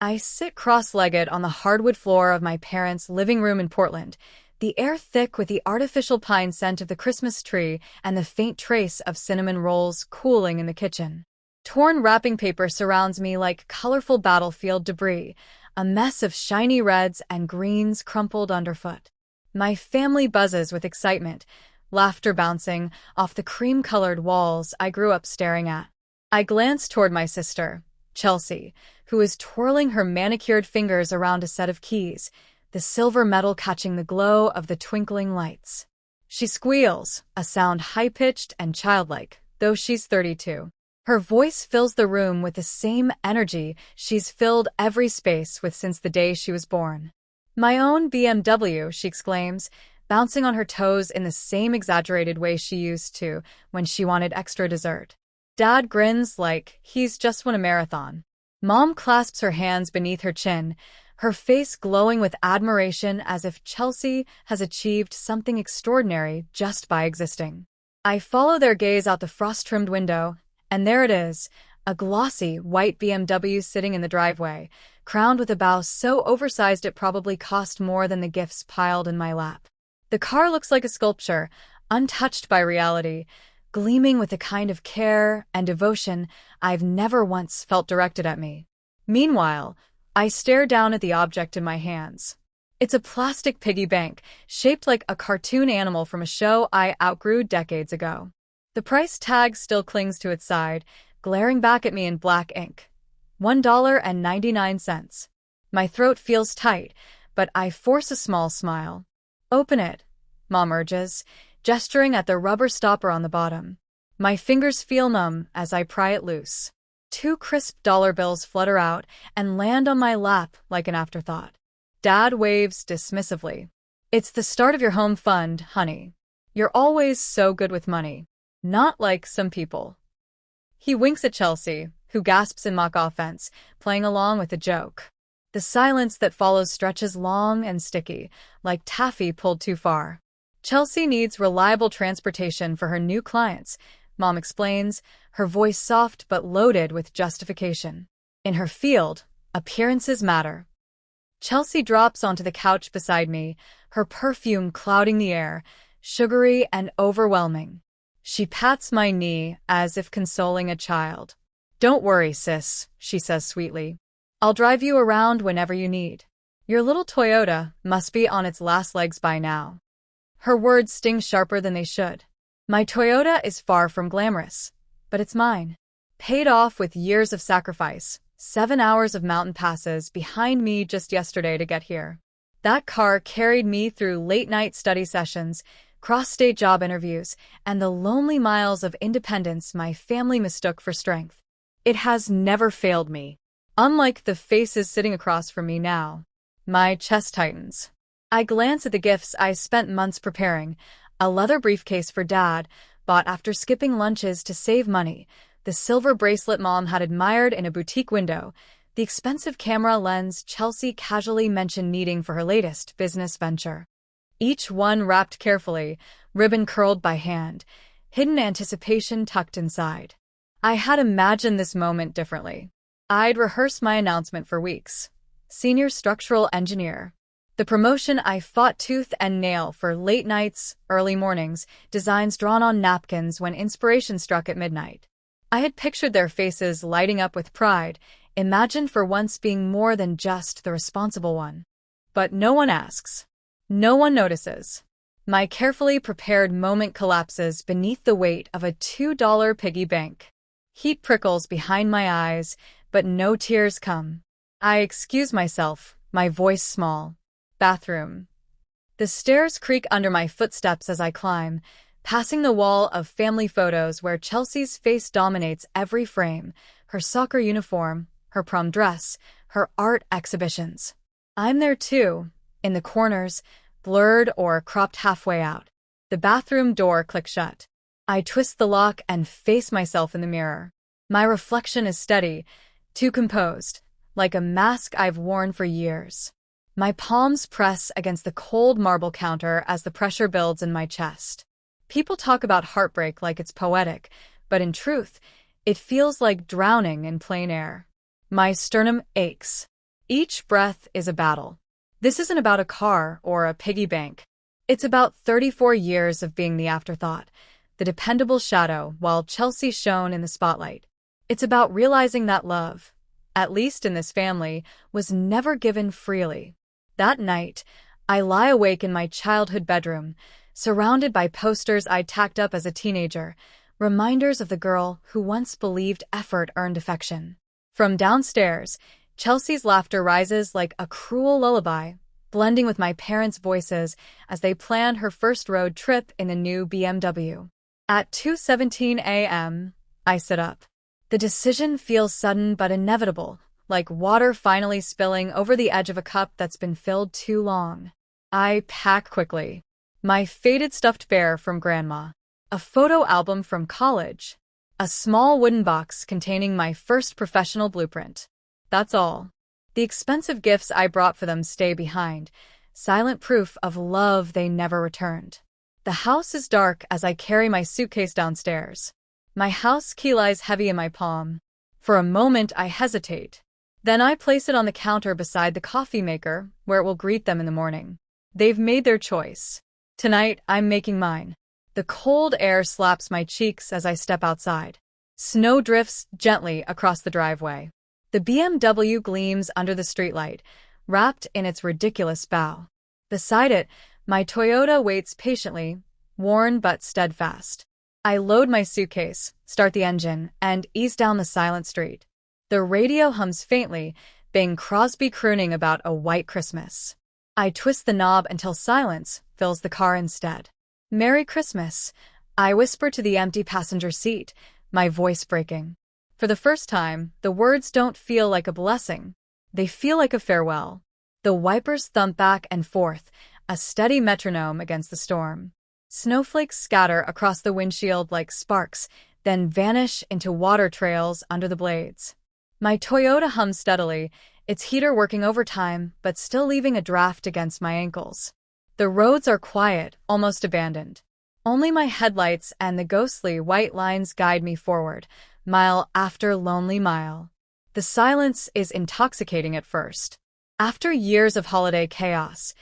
I sit cross-legged on the hardwood floor of my parents' living room in Portland, the air thick with the artificial pine scent of the Christmas tree and the faint trace of cinnamon rolls cooling in the kitchen. Torn wrapping paper surrounds me like colorful battlefield debris, a mess of shiny reds and greens crumpled underfoot. My family buzzes with excitement, laughter bouncing off the cream-colored walls I grew up staring at. I glance toward my sister, Chelsea, who is twirling her manicured fingers around a set of keys, the silver metal catching the glow of the twinkling lights. She squeals, a sound high-pitched and childlike, though she's 32. Her voice fills the room with the same energy she's filled every space with since the day she was born. "My own BMW," she exclaims, bouncing on her toes in the same exaggerated way she used to when she wanted extra dessert. Dad grins like he's just won a marathon. Mom clasps her hands beneath her chin, her face glowing with admiration as if Chelsea has achieved something extraordinary just by existing. I follow their gaze out the frost-trimmed window, and there it is, a glossy white BMW sitting in the driveway, crowned with a bow so oversized it probably cost more than the gifts piled in my lap. The car looks like a sculpture, untouched by reality, gleaming with the kind of care and devotion I've never once felt directed at me. Meanwhile, I stare down at the object in my hands. It's a plastic piggy bank, shaped like a cartoon animal from a show I outgrew decades ago. The price tag still clings to its side, glaring back at me in black ink. $1.99. My throat feels tight, but I force a small smile. "Open it," Mom urges, gesturing at the rubber stopper on the bottom. My fingers feel numb as I pry it loose. 2 crisp dollar bills flutter out and land on my lap like an afterthought. Dad waves dismissively. "It's the start of your home fund, honey. You're always so good with money. Not like some people." He winks at Chelsea, who gasps in mock offense, playing along with the joke. The silence that follows stretches long and sticky, like taffy pulled too far. "Chelsea needs reliable transportation for her new clients," Mom explains, her voice soft but loaded with justification. "In her field, appearances matter." Chelsea drops onto the couch beside me, her perfume clouding the air, sugary and overwhelming. She pats my knee as if consoling a child. "Don't worry, sis," she says sweetly. "I'll drive you around whenever you need. Your little Toyota must be on its last legs by now." Her words sting sharper than they should. My Toyota is far from glamorous, but it's mine. Paid off with years of sacrifice, 7 hours of mountain passes behind me just yesterday to get here. That car carried me through late-night study sessions, cross-state job interviews, and the lonely miles of independence my family mistook for strength. It has never failed me. Unlike the faces sitting across from me now. My chest tightens. I glance at the gifts I spent months preparing, a leather briefcase for Dad, bought after skipping lunches to save money, the silver bracelet Mom had admired in a boutique window, the expensive camera lens Chelsea casually mentioned needing for her latest business venture. Each one wrapped carefully, ribbon curled by hand, hidden anticipation tucked inside. I had imagined this moment differently. I'd rehearsed my announcement for weeks. Senior structural engineer. The promotion I fought tooth and nail for late nights, early mornings, designs drawn on napkins when inspiration struck at midnight. I had pictured their faces lighting up with pride, imagined for once being more than just the responsible one. But no one asks. No one notices. My carefully prepared moment collapses beneath the weight of a $2 piggy bank. Heat prickles behind my eyes, but no tears come. I excuse myself, my voice small. Bathroom. The stairs creak under my footsteps as I climb, passing the wall of family photos where Chelsea's face dominates every frame, her soccer uniform, her prom dress, her art exhibitions. I'm there too, in the corners, blurred or cropped halfway out. The bathroom door clicks shut. I twist the lock and face myself in the mirror. My reflection is steady, too composed, like a mask I've worn for years. My palms press against the cold marble counter as the pressure builds in my chest. People talk about heartbreak like it's poetic, but in truth, it feels like drowning in plain air. My sternum aches. Each breath is a battle. This isn't about a car or a piggy bank. It's about 34 years of being the afterthought, the dependable shadow, while Chelsea shone in the spotlight. It's about realizing that love, at least in this family, was never given freely. That night, I lie awake in my childhood bedroom, surrounded by posters I'd tacked up as a teenager, reminders of the girl who once believed effort earned affection. From downstairs, Chelsea's laughter rises like a cruel lullaby, blending with my parents' voices as they plan her first road trip in the new BMW. At 2:17 a.m., I sit up. The decision feels sudden but inevitable, like water finally spilling over the edge of a cup that's been filled too long. I pack quickly. My faded stuffed bear from Grandma, a photo album from college, a small wooden box containing my first professional blueprint. That's all. The expensive gifts I brought for them stay behind, silent proof of love they never returned. The house is dark as I carry my suitcase downstairs. My house key lies heavy in my palm. For a moment, I hesitate. Then I place it on the counter beside the coffee maker, where it will greet them in the morning. They've made their choice. Tonight, I'm making mine. The cold air slaps my cheeks as I step outside. Snow drifts gently across the driveway. The BMW gleams under the streetlight, wrapped in its ridiculous bow. Beside it, my Toyota waits patiently, worn but steadfast. I load my suitcase, start the engine, and ease down the silent street. The radio hums faintly, Bing Crosby crooning about a white Christmas. I twist the knob until silence fills the car instead. "Merry Christmas," I whisper to the empty passenger seat, my voice breaking. For the first time, the words don't feel like a blessing. They feel like a farewell. The wipers thump back and forth, a steady metronome against the storm. Snowflakes scatter across the windshield like sparks, then vanish into water trails under the blades. My Toyota hums steadily, its heater working overtime, but still leaving a draft against my ankles. The roads are quiet, almost abandoned. Only my headlights and the ghostly white lines guide me forward, mile after lonely mile. The silence is intoxicating at first. After years of holiday chaos,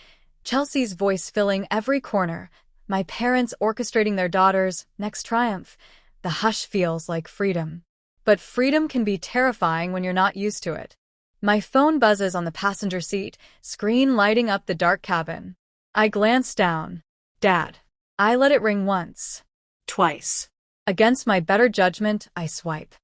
Chelsea's voice filling every corner, my parents orchestrating their daughter's next triumph, the hush feels like freedom. But freedom can be terrifying when you're not used to it. My phone buzzes on the passenger seat, screen lighting up the dark cabin. I glance down. Dad. I let it ring once. Twice. Against my better judgment, I swipe.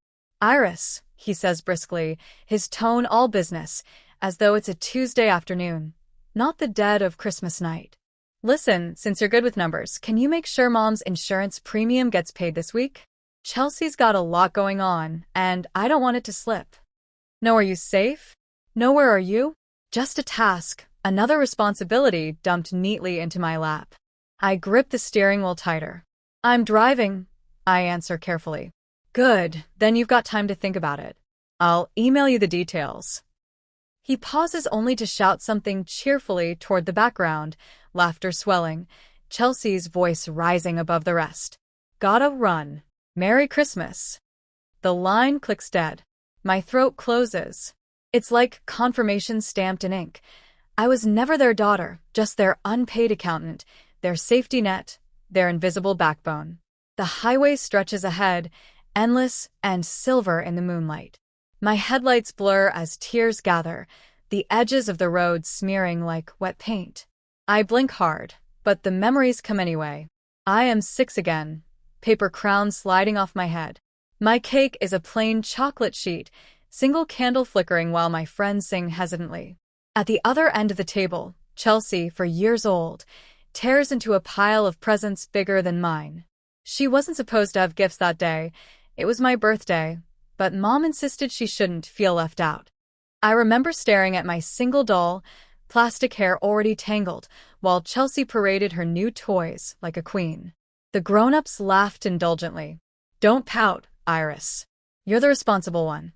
"Iris," he says briskly, his tone all business, as though it's a Tuesday afternoon, not the dead of Christmas night. "Listen, since you're good with numbers, can you make sure Mom's insurance premium gets paid this week? Chelsea's got a lot going on, and I don't want it to slip." "No, are you safe? No, where are you?" Just a task, another responsibility dumped neatly into my lap. I grip the steering wheel tighter. "I'm driving," I answer carefully. "Good, then you've got time to think about it. I'll email you the details." He pauses only to shout something cheerfully toward the background, laughter swelling, Chelsea's voice rising above the rest. "Gotta run. Merry Christmas." The line clicks dead. My throat closes. It's like confirmation stamped in ink. I was never their daughter, just their unpaid accountant, their safety net, their invisible backbone. The highway stretches ahead, endless and silver in the moonlight. My headlights blur as tears gather, the edges of the road smearing like wet paint. I blink hard, but the memories come anyway. I am 6 again, paper crown sliding off my head. My cake is a plain chocolate sheet, single candle flickering while my friends sing hesitantly. At the other end of the table, Chelsea, for years old, tears into a pile of presents bigger than mine. She wasn't supposed to have gifts that day. It was my birthday, but Mom insisted she shouldn't feel left out. I remember staring at my single doll, plastic hair already tangled, while Chelsea paraded her new toys like a queen. The grown-ups laughed indulgently. "Don't pout, Iris. You're the responsible one."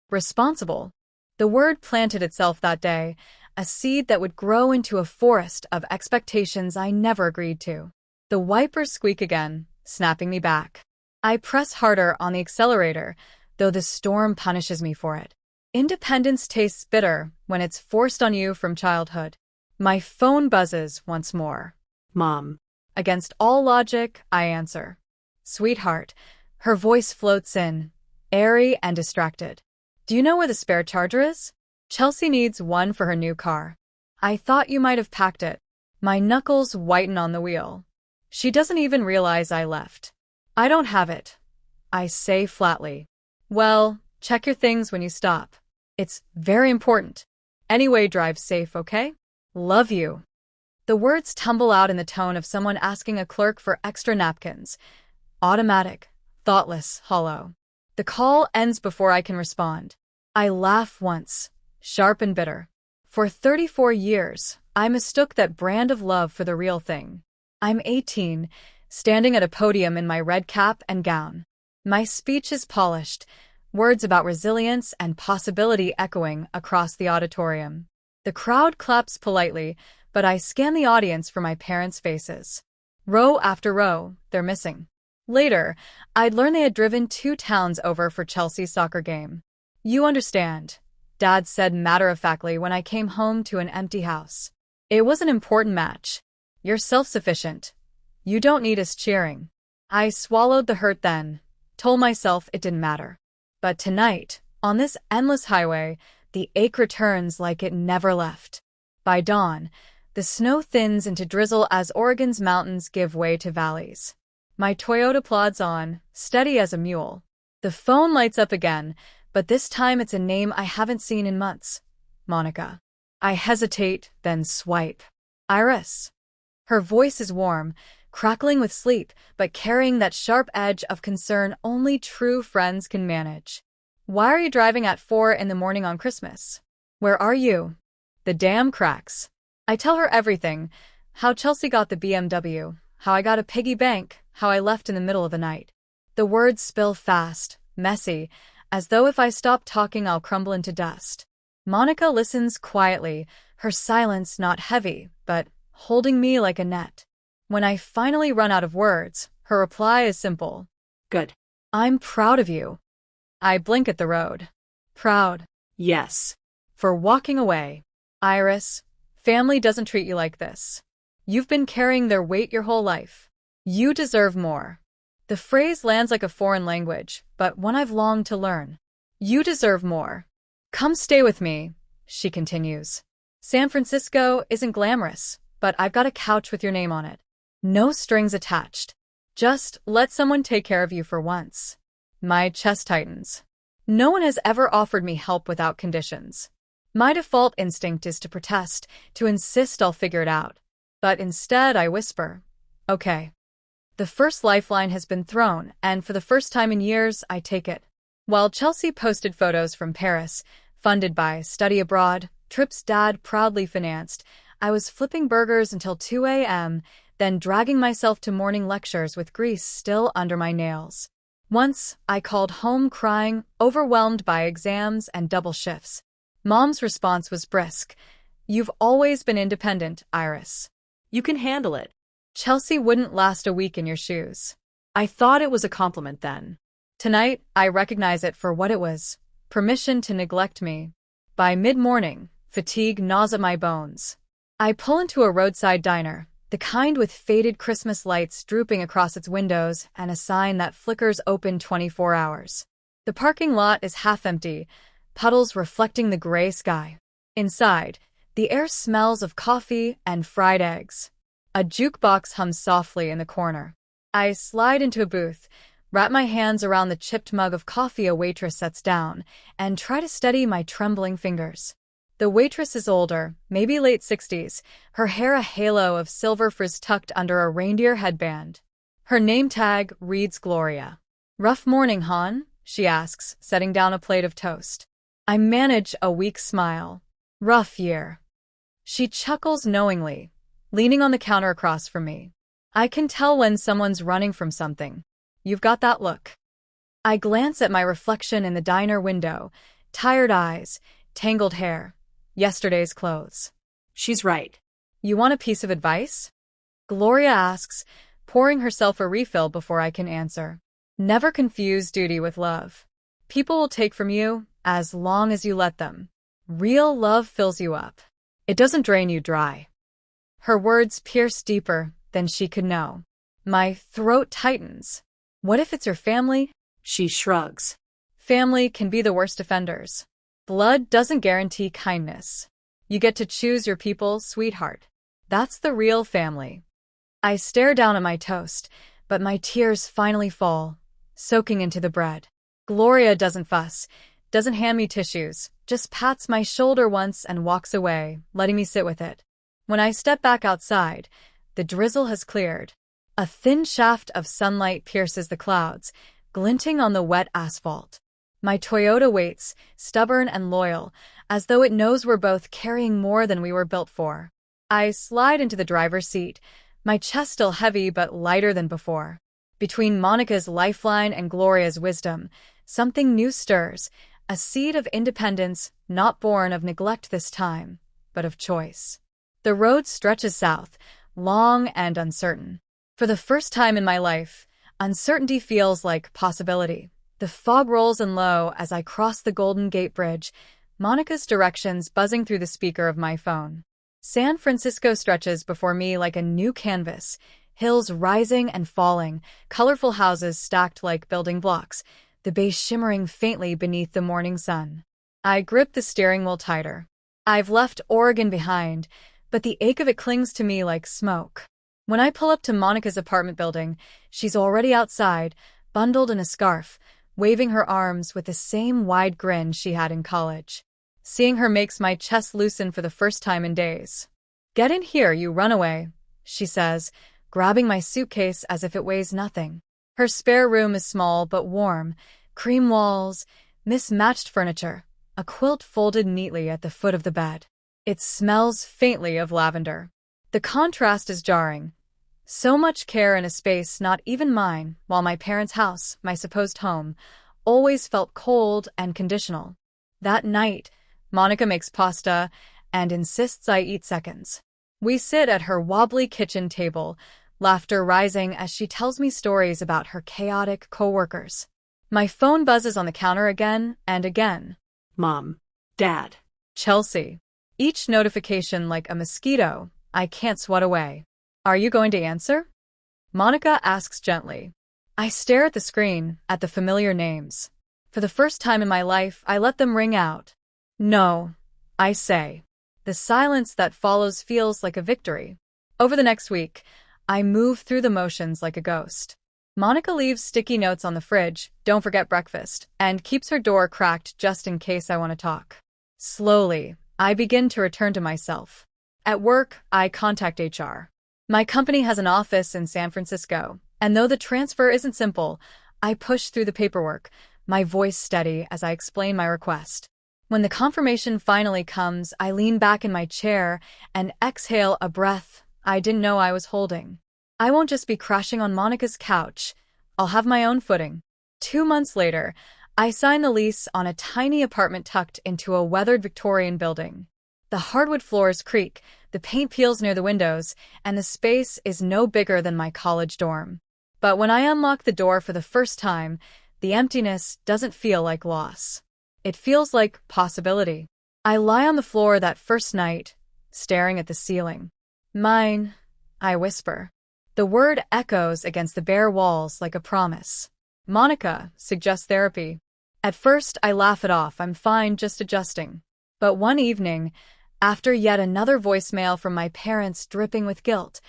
Responsible? The word planted itself that day, a seed that would grow into a forest of expectations I never agreed to. The wipers squeak again, snapping me back. I press harder on the accelerator, though the storm punishes me for it. Independence tastes bitter when it's forced on you from childhood. My phone buzzes once more. Mom. Against all logic, I answer. Sweetheart. Her voice floats in, airy and distracted. Do you know where the spare charger is? Chelsea needs one for her new car. I thought you might have packed it. My knuckles whiten on the wheel. She doesn't even realize I left. I don't have it, I say flatly. Well, check your things when you stop. It's very important. Anyway, drive safe, okay? Love you. The words tumble out in the tone of someone asking a clerk for extra napkins. Automatic, thoughtless, hollow. The call ends before I can respond. I laugh once, sharp and bitter. For 34 years, I mistook that brand of love for the real thing. I'm 18, standing at a podium in my red cap and gown. My speech is polished, words about resilience and possibility echoing across the auditorium. The crowd claps politely, but I scan the audience for my parents' faces. Row after row, they're missing. Later, I'd learn they had driven 2 towns over for Chelsea's soccer game. You understand, Dad said matter-of-factly when I came home to an empty house. It was an important match. You're self-sufficient. You don't need us cheering. I swallowed the hurt then, told myself it didn't matter. But tonight, on this endless highway, the ache returns like it never left. By dawn, the snow thins into drizzle as Oregon's mountains give way to valleys. My Toyota plods on, steady as a mule. The phone lights up again, but this time it's a name I haven't seen in months. Monica. I hesitate, then swipe. Iris. Her voice is warm, crackling with sleep, but carrying that sharp edge of concern only true friends can manage. Why are you driving at 4 in the morning on Christmas? Where are you? The dam cracks. I tell her everything, how Chelsea got the BMW, how I got a piggy bank, how I left in the middle of the night. The words spill fast, messy, as though if I stop talking I'll crumble into dust. Monica listens quietly, her silence not heavy, but holding me like a net. When I finally run out of words, her reply is simple. Good. I'm proud of you. I blink at the road. Proud. Yes. For walking away. Iris, family doesn't treat you like this. You've been carrying their weight your whole life. You deserve more. The phrase lands like a foreign language, but one I've longed to learn. You deserve more. Come stay with me, she continues. San Francisco isn't glamorous, but I've got a couch with your name on it. No strings attached. Just let someone take care of you for once. My chest tightens. No one has ever offered me help without conditions. My default instinct is to protest, to insist I'll figure it out. But instead I whisper, okay. The first lifeline has been thrown, and for the first time in years, I take it. While Chelsea posted photos from Paris, funded by Study Abroad, trips Dad proudly financed, I was flipping burgers until 2 a.m., then dragging myself to morning lectures with grease still under my nails. Once, I called home crying, overwhelmed by exams and double shifts. Mom's response was brisk. You've always been independent, Iris. You can handle it. Chelsea wouldn't last a week in your shoes. I thought it was a compliment then. Tonight, I recognize it for what it was. Permission to neglect me. By mid-morning, fatigue gnaws at my bones. I pull into a roadside diner, the kind with faded Christmas lights drooping across its windows and a sign that flickers open 24 hours. The parking lot is half empty, puddles reflecting the gray sky. Inside, the air smells of coffee and fried eggs. A jukebox hums softly in the corner. I slide into a booth, wrap my hands around the chipped mug of coffee a waitress sets down, and try to steady my trembling fingers. The waitress is older, maybe late 60s, her hair a halo of silver frizz tucked under a reindeer headband. Her name tag reads Gloria. Rough morning, hon? She asks, setting down a plate of toast. I manage a weak smile. Rough year. She chuckles knowingly, leaning on the counter across from me. I can tell when someone's running from something. You've got that look. I glance at my reflection in the diner window, tired eyes, tangled hair. Yesterday's clothes. She's right. You want a piece of advice? Gloria asks, pouring herself a refill before I can answer. Never confuse duty with love. People will take from you, as long as you let them. Real love fills you up. It doesn't drain you dry. Her words pierce deeper than she could know. My throat tightens. What if it's your family? She shrugs. Family can be the worst offenders. Blood doesn't guarantee kindness. You get to choose your people, sweetheart. That's the real family. I stare down at my toast, but my tears finally fall, soaking into the bread. Gloria doesn't fuss, doesn't hand me tissues, just pats my shoulder once and walks away, letting me sit with it. When I step back outside, the drizzle has cleared. A thin shaft of sunlight pierces the clouds, glinting on the wet asphalt. My Toyota waits, stubborn and loyal, as though it knows we're both carrying more than we were built for. I slide into the driver's seat, my chest still heavy but lighter than before. Between Monica's lifeline and Gloria's wisdom, something new stirs, a seed of independence not born of neglect this time, but of choice. The road stretches south, long and uncertain. For the first time in my life, uncertainty feels like possibility. The fog rolls in low as I cross the Golden Gate Bridge, Monica's directions buzzing through the speaker of my phone. San Francisco stretches before me like a new canvas, hills rising and falling, colorful houses stacked like building blocks, the bay shimmering faintly beneath the morning sun. I grip the steering wheel tighter. I've left Oregon behind, but the ache of it clings to me like smoke. When I pull up to Monica's apartment building, she's already outside, bundled in a scarf, waving her arms with the same wide grin she had in college. Seeing her makes my chest loosen for the first time in days. "Get in here, you runaway," she says, grabbing my suitcase as if it weighs nothing. Her spare room is small but warm, cream walls, mismatched furniture, a quilt folded neatly at the foot of the bed. It smells faintly of lavender. The contrast is jarring. So much care in a space not even mine, while my parents' house, my supposed home, always felt cold and conditional. That night, Monica makes pasta and insists I eat seconds. We sit at her wobbly kitchen table, laughter rising as she tells me stories about her chaotic coworkers. My phone buzzes on the counter again and again. Mom. Dad. Chelsea. Each notification like a mosquito I can't swat away. "Are you going to answer?" Monica asks gently. I stare at the screen, at the familiar names. For the first time in my life, I let them ring out. "No," I say. The silence that follows feels like a victory. Over the next week, I move through the motions like a ghost. Monica leaves sticky notes on the fridge, "Don't forget breakfast," and keeps her door cracked just in case I want to talk. Slowly, I begin to return to myself. At work, I contact HR. My company has an office in San Francisco, and though the transfer isn't simple, I push through the paperwork, my voice steady as I explain my request. When the confirmation finally comes, I lean back in my chair and exhale a breath I didn't know I was holding. I won't just be crashing on Monica's couch. I'll have my own footing. 2 months later, I sign the lease on a tiny apartment tucked into a weathered Victorian building. The hardwood floors creak, the paint peels near the windows, and the space is no bigger than my college dorm. But when I unlock the door for the first time, the emptiness doesn't feel like loss. It feels like possibility. I lie on the floor that first night, staring at the ceiling. "Mine," I whisper. The word echoes against the bare walls like a promise. Monica suggests therapy. At first, I laugh it off. I'm fine, just adjusting. But one evening, after yet another voicemail from my parents dripping with guilt,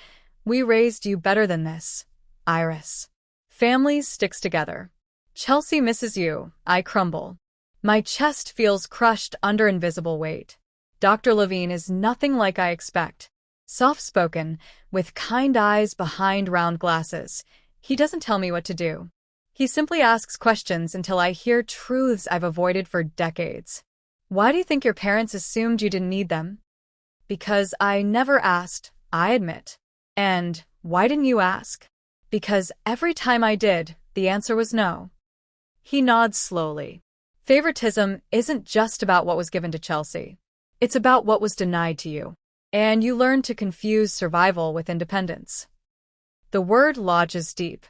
"We raised you better than this, Iris. Family sticks together. Chelsea misses you," I crumble. My chest feels crushed under invisible weight. Dr. Levine is nothing like I expect. Soft-spoken, with kind eyes behind round glasses, he doesn't tell me what to do. He simply asks questions until I hear truths I've avoided for decades. "Why do you think your parents assumed you didn't need them?" "Because I never asked," I admit. "And why didn't you ask?" "Because every time I did, the answer was no." He nods slowly. Favoritism isn't just about what was given to Chelsea. It's about what was denied to you. And you learn to confuse survival with independence. The word lodges deep.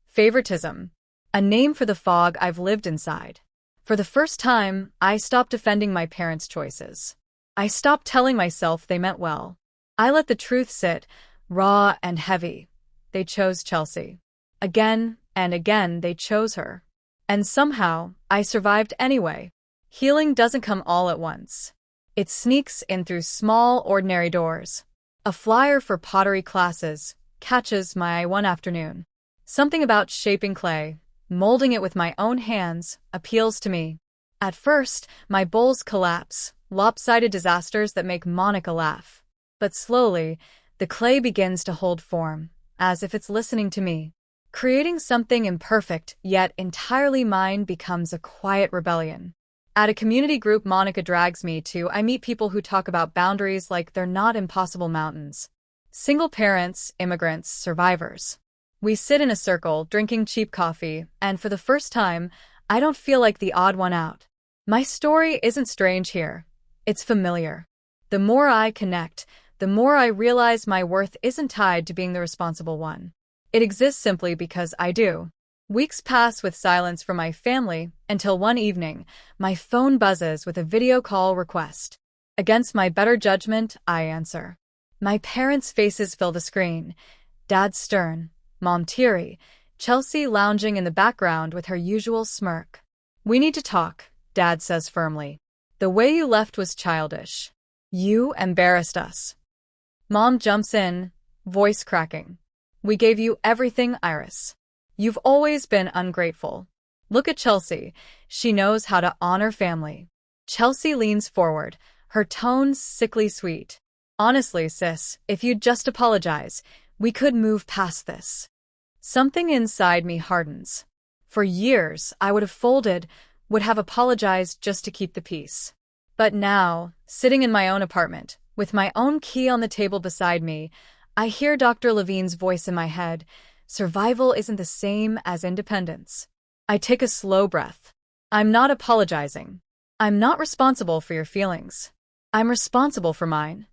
Favoritism. A name for the fog I've lived inside. For the first time, I stopped defending my parents' choices. I stopped telling myself they meant well. I let the truth sit, raw and heavy. They chose Chelsea. Again and again, they chose her. And somehow, I survived anyway. Healing doesn't come all at once. It sneaks in through small, ordinary doors. A flyer for pottery classes catches my eye one afternoon. Something about shaping clay, molding it with my own hands, appeals to me. At first, my bowls collapse, lopsided disasters that make Monica laugh. But slowly, the clay begins to hold form, as if it's listening to me. Creating something imperfect, yet entirely mine, becomes a quiet rebellion. At a community group Monica drags me to, I meet people who talk about boundaries like they're not impossible mountains. Single parents, immigrants, survivors. We sit in a circle, drinking cheap coffee, and for the first time, I don't feel like the odd one out. My story isn't strange here. It's familiar. The more I connect, the more I realize my worth isn't tied to being the responsible one. It exists simply because I do. Weeks pass with silence from my family until one evening, my phone buzzes with a video call request. Against my better judgment, I answer. My parents' faces fill the screen. Dad stern, Mom teary, Chelsea lounging in the background with her usual smirk. "We need to talk," Dad says firmly. "The way you left was childish. You embarrassed us." Mom jumps in, voice cracking. "We gave you everything, Iris. You've always been ungrateful. Look at Chelsea. She knows how to honor family." Chelsea leans forward, her tone sickly sweet. "Honestly, sis, if you'd just apologize, we could move past this." Something inside me hardens. For years, I would have folded, would have apologized just to keep the peace. But now, sitting in my own apartment, with my own key on the table beside me, I hear Dr. Levine's voice in my head. Survival isn't the same as independence. I take a slow breath. I'm not apologizing. I'm not responsible for your feelings. I'm responsible for mine.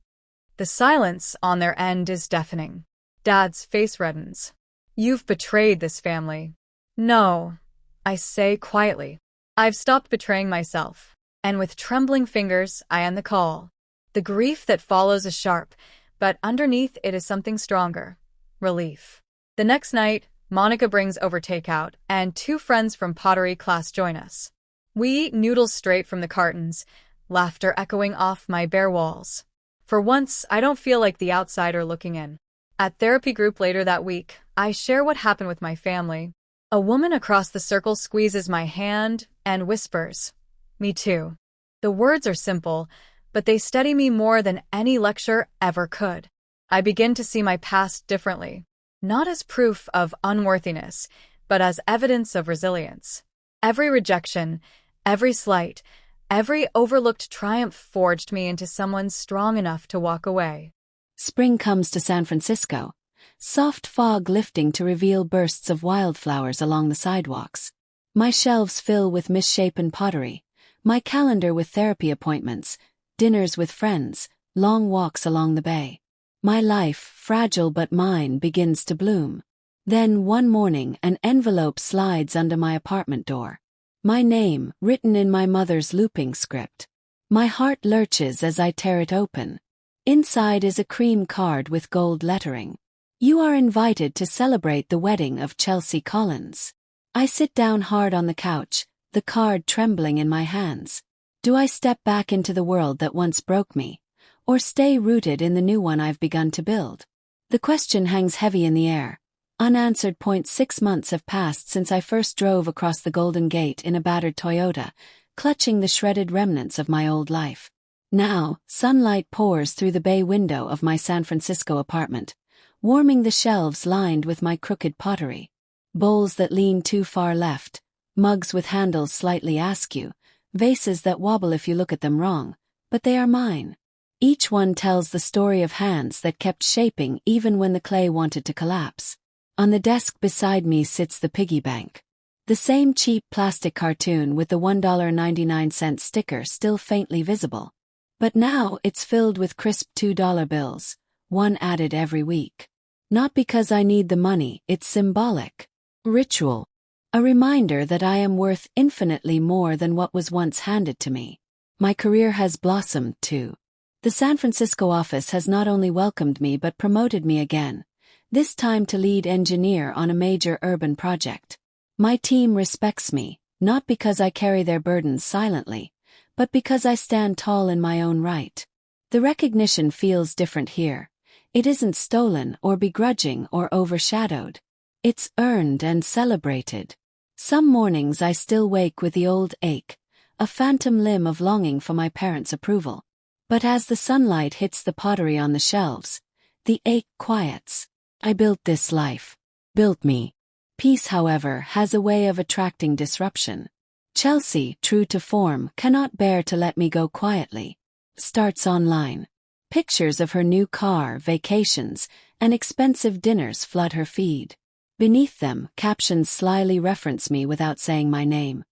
The silence on their end is deafening. Dad's face reddens. "You've betrayed this family." "No," I say quietly. "I've stopped betraying myself." And with trembling fingers, I end the call. The grief that follows is sharp, but underneath it is something stronger. Relief. The next night, Monica brings over takeout, and 2 friends from pottery class join us. We eat noodles straight from the cartons, laughter echoing off my bare walls. For once, I don't feel like the outsider looking in. At therapy group later that week, I share what happened with my family. A woman across the circle squeezes my hand and whispers, "Me too." The words are simple, but they steady me more than any lecture ever could. I begin to see my past differently, not as proof of unworthiness, but as evidence of resilience. Every rejection, every slight, every overlooked triumph forged me into someone strong enough to walk away. Spring comes to San Francisco, soft fog lifting to reveal bursts of wildflowers along the sidewalks. My shelves fill with misshapen pottery, my calendar with therapy appointments, dinners with friends, long walks along the bay. My life, fragile but mine, begins to bloom. Then one morning an envelope slides under my apartment door. My name, written in my mother's looping script. My heart lurches as I tear it open. Inside is a cream card with gold lettering. "You are invited to celebrate the wedding of Chelsea Collins." I sit down hard on the couch, the card trembling in my hands. Do I step back into the world that once broke me, or stay rooted in the new one I've begun to build? The question hangs heavy in the air, unanswered. 6 months have passed since I first drove across the Golden Gate in a battered Toyota, clutching the shredded remnants of my old life. Now, sunlight pours through the bay window of my San Francisco apartment, warming the shelves lined with my crooked pottery. Bowls that lean too far left, mugs with handles slightly askew, vases that wobble if you look at them wrong, but they are mine. Each one tells the story of hands that kept shaping even when the clay wanted to collapse. On the desk beside me sits the piggy bank. The same cheap plastic cartoon with the $1.99 sticker still faintly visible. But now it's filled with crisp $2 bills, one added every week. Not because I need the money, it's symbolic. Ritual. A reminder that I am worth infinitely more than what was once handed to me. My career has blossomed too. The San Francisco office has not only welcomed me but promoted me again, this time to lead engineer on a major urban project. My team respects me, not because I carry their burdens silently, but because I stand tall in my own right. The recognition feels different here. It isn't stolen or begrudging or overshadowed. It's earned and celebrated. Some mornings I still wake with the old ache, a phantom limb of longing for my parents' approval. But as the sunlight hits the pottery on the shelves, the ache quiets. I built this life. Built me. Peace, however, has a way of attracting disruption. Chelsea, true to form, cannot bear to let me go quietly. Starts online. Pictures of her new car, vacations, and expensive dinners flood her feed. Beneath them, captions slyly reference me without saying my name.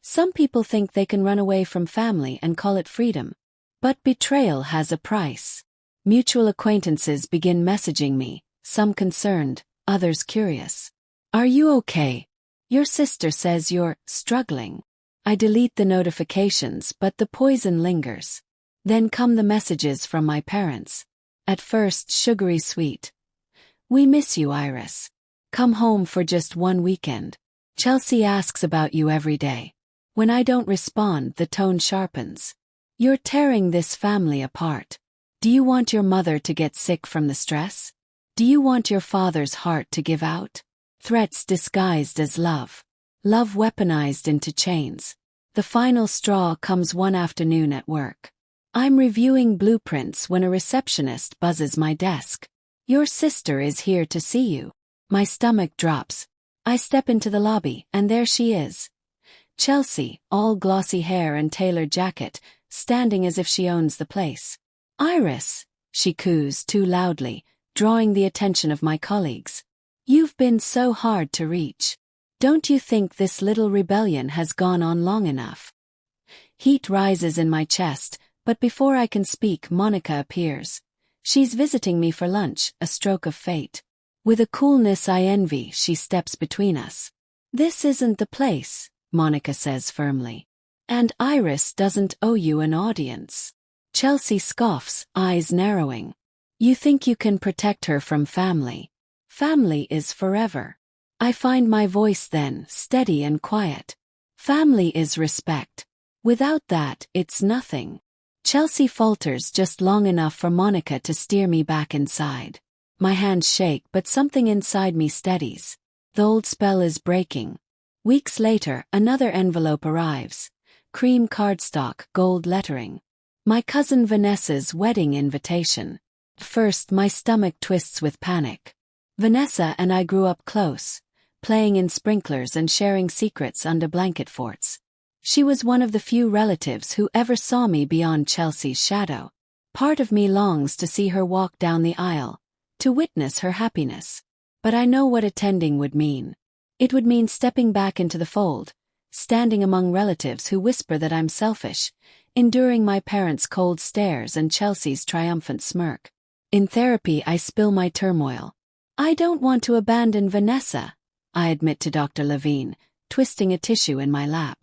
Some people think they can run away from family and call it freedom. But betrayal has a price. Mutual acquaintances begin messaging me, some concerned, others curious. Are you okay? Your sister says you're struggling. I delete the notifications, but the poison lingers. Then come the messages from my parents. At first, sugary sweet. We miss you, Iris. Come home for just one weekend. Chelsea asks about you every day. When I don't respond, the tone sharpens. You're tearing this family apart. Do you want your mother to get sick from the stress? Do you want your father's heart to give out? Threats disguised as love. Love weaponized into chains. The final straw comes one afternoon at work. I'm reviewing blueprints when a receptionist buzzes my desk. Your sister is here to see you. My stomach drops. I step into the lobby, and there she is. Chelsea, all glossy hair and tailored jacket, standing as if she owns the place. Iris, she coos too loudly, drawing the attention of my colleagues. You've been so hard to reach. Don't you think this little rebellion has gone on long enough? Heat rises in my chest, but before I can speak, Monica appears. She's visiting me for lunch, a stroke of fate. With a coolness I envy, she steps between us. This isn't the place, Monica says firmly. And Iris doesn't owe you an audience. Chelsea scoffs, eyes narrowing. You think you can protect her from family. Family is forever. I find my voice then, steady and quiet. Family is respect. Without that, it's nothing. Chelsea falters just long enough for Monica to steer me back inside. My hands shake, but something inside me steadies. The old spell is breaking. Weeks later, another envelope arrives. Cream cardstock, gold lettering. My cousin Vanessa's wedding invitation. First, my stomach twists with panic. Vanessa and I grew up close, playing in sprinklers and sharing secrets under blanket forts. She was one of the few relatives who ever saw me beyond Chelsea's shadow. Part of me longs to see her walk down the aisle, to witness her happiness. But I know what attending would mean. It would mean stepping back into the fold, standing among relatives who whisper that I'm selfish, enduring my parents' cold stares and Chelsea's triumphant smirk. In therapy, I spill my turmoil. I don't want to abandon Vanessa, I admit to Dr. Levine, twisting a tissue in my lap.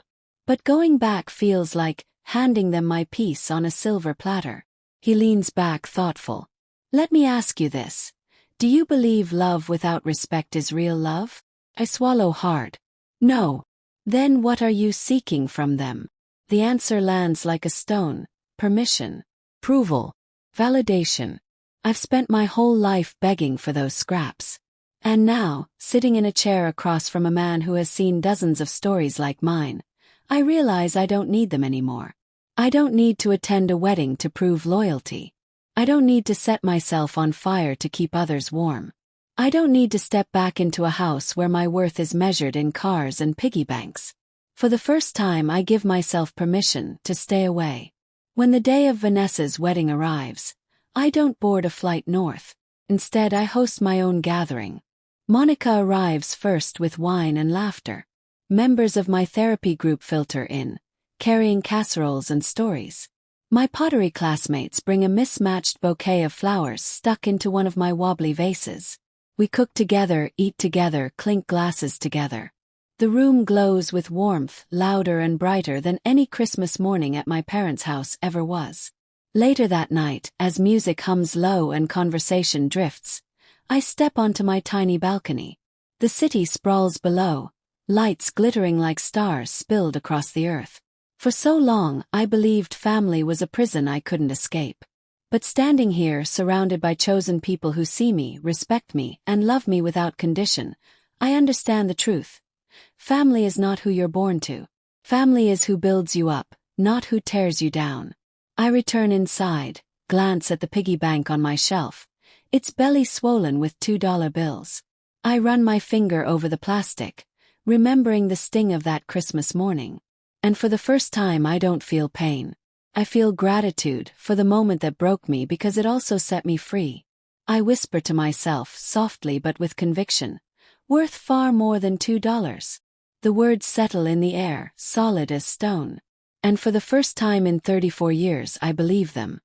But going back feels like handing them my piece on a silver platter. He leans back, thoughtful. Let me ask you this. Do you believe love without respect is real love? I swallow hard. No. Then what are you seeking from them? The answer lands like a stone. Permission. Approval. Validation. I've spent my whole life begging for those scraps. And now, sitting in a chair across from a man who has seen dozens of stories like mine, I realize I don't need them anymore. I don't need to attend a wedding to prove loyalty. I don't need to set myself on fire to keep others warm. I don't need to step back into a house where my worth is measured in cars and piggy banks. For the first time, I give myself permission to stay away. When the day of Vanessa's wedding arrives, I don't board a flight north. Instead, I host my own gathering. Monica arrives first with wine and laughter. Members of my therapy group filter in, carrying casseroles and stories. My pottery classmates bring a mismatched bouquet of flowers stuck into one of my wobbly vases. We cook together, eat together, clink glasses together. The room glows with warmth, louder and brighter than any Christmas morning at my parents' house ever was. Later that night, as music hums low and conversation drifts, I step onto my tiny balcony. The city sprawls below, lights glittering like stars spilled across the earth. For so long, I believed family was a prison I couldn't escape. But standing here, surrounded by chosen people who see me, respect me, and love me without condition, I understand the truth. Family is not who you're born to. Family is who builds you up, not who tears you down. I return inside, glance at the piggy bank on my shelf, its belly swollen with $2 bills. I run my finger over the plastic, remembering the sting of that Christmas morning. And for the first time I don't feel pain. I feel gratitude for the moment that broke me because it also set me free. I whisper to myself, softly but with conviction, worth far more than $2. The words settle in the air, solid as stone. And for the first time in 34 years I believe them.